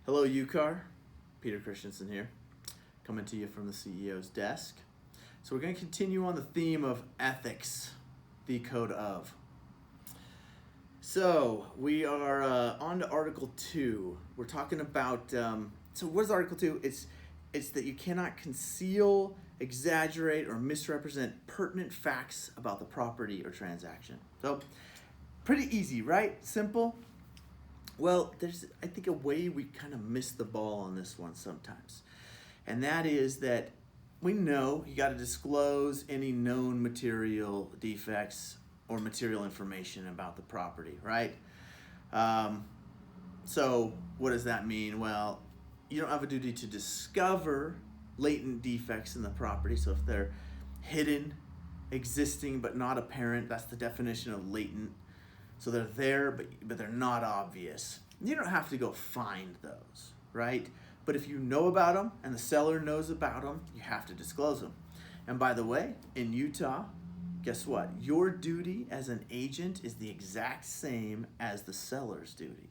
Hello, UCAR. Peter Christensen here, coming to you from the CEO's desk. So we're going to continue on the theme of ethics, the code of. So we are on to Article 2. We're talking about, so what is Article 2? It's that you cannot conceal, exaggerate, or misrepresent pertinent facts about the property or transaction. So pretty easy, right? Simple. Well, there's, I think, a way we kind of miss the ball on this one sometimes. And that is that we know you got to disclose any known material defects or material information about the property, right? So what does that mean? Well, you don't have a duty to discover latent defects in the property. So if they're hidden, existing, but not apparent, that's the definition of latent. So they're there, but they're not obvious. You don't have to go find those, right? But if you know about them and the seller knows about them, you have to disclose them. And by the way, in Utah, guess what? Your duty as an agent is the exact same as the seller's duty.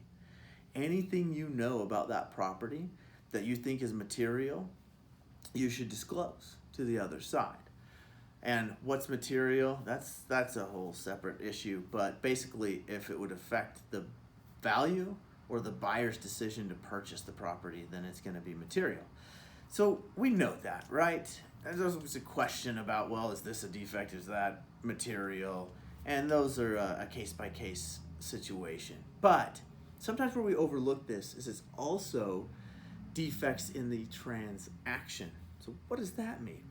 Anything you know about that property that you think is material, you should disclose to the other side. And what's material? That's a whole separate issue. But basically, if it would affect the value or the buyer's decision to purchase the property, then it's going to be material. So we know that, right? There's always a question about, well, is this a defect? Is that material? And those are a case-by-case situation. But sometimes where we overlook this is it's also defects in the transaction. So what does that mean?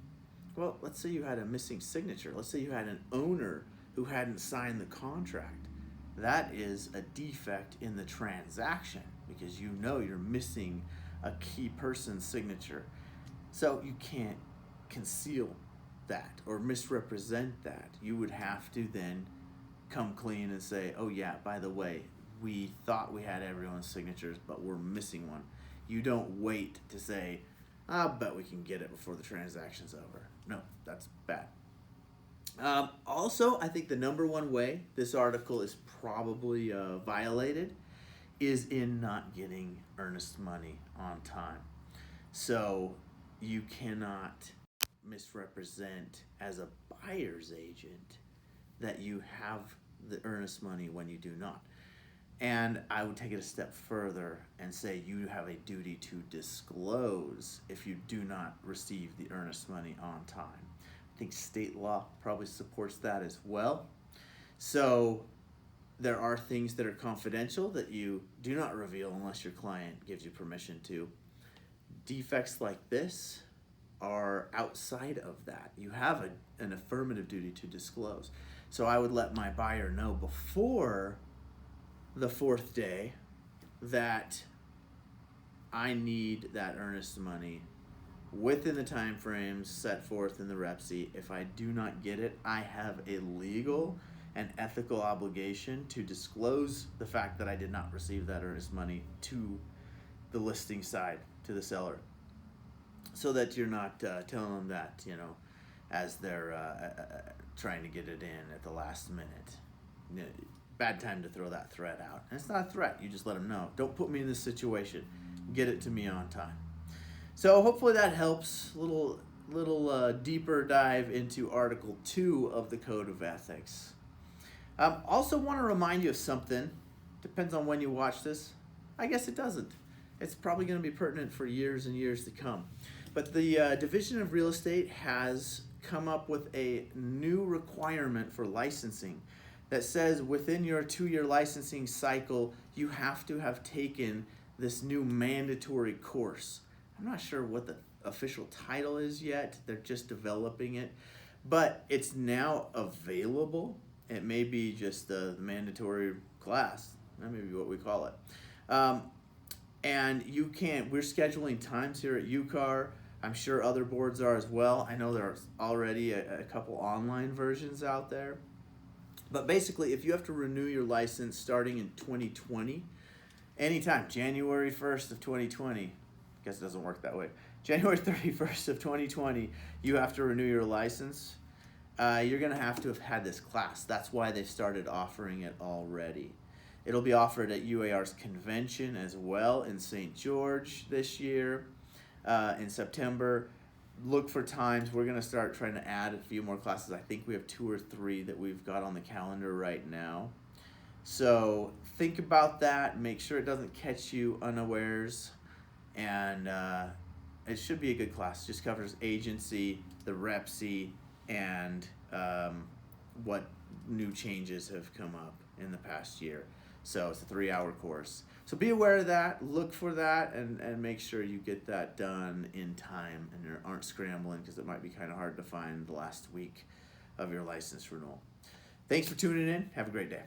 Well, let's say you had a missing signature. Let's say you had an owner who hadn't signed the contract. That is a defect in the transaction because you know you're missing a key person's signature. So you can't conceal that or misrepresent that. You would have to then come clean and say, oh yeah, by the way, we thought we had everyone's signatures, but we're missing one. You don't wait to say, I'll bet we can get it before the transaction's over. No, that's bad. Also, I think the number one way this article is probably violated is in not getting earnest money on time. So you cannot misrepresent as a buyer's agent that you have the earnest money when you do not. And I would take it a step further and say you have a duty to disclose if you do not receive the earnest money on time. I think state law probably supports that as well. So there are things that are confidential that you do not reveal unless your client gives you permission to. Defects like this are outside of that. You have an affirmative duty to disclose. So I would let my buyer know before the fourth day that I need that earnest money within the time frames set forth in the REPSI. If I do not get it, I have a legal and ethical obligation to disclose the fact that I did not receive that earnest money to the listing side, to the seller, so that you're not telling them that, as they're trying to get it in at the last minute. Bad time to throw that threat out. And it's not a threat. You just let them know. Don't put me in this situation. Get it to me on time. So hopefully that helps. Little deeper dive into Article 2 of the Code of Ethics. Also want to remind you of something. Depends on when you watch this. I guess it doesn't. It's probably going to be pertinent for years and years to come. But the Division of Real Estate has come up with a new requirement for licensing that says within your 2-year licensing cycle, you have to have taken this new mandatory course. I'm not sure what the official title is yet. They're just developing it. But it's now available. It may be just the mandatory class. That may be what we call it. And we're scheduling times here at UCAR. I'm sure other boards are as well. I know there's already a couple online versions out there. But basically, if you have to renew your license starting in 2020, anytime, January 1st of 2020, I guess it doesn't work that way. January 31st of 2020, you have to renew your license. You're going to have had this class. That's why they started offering it already. It'll be offered at UAR's convention as well in St. George this year in September. Look for times. We're going to start trying to add a few more classes. I think we have 2 or 3 that we've got on the calendar right now. So think about that. Make sure it doesn't catch you unawares. And it should be a good class. Just covers agency, the REPC, and what new changes have come up in the past year. So it's a 3-hour course. So be aware of that, look for that, and make sure you get that done in time and aren't scrambling, because it might be kind of hard to find the last week of your license renewal. Thanks for tuning in. Have a great day.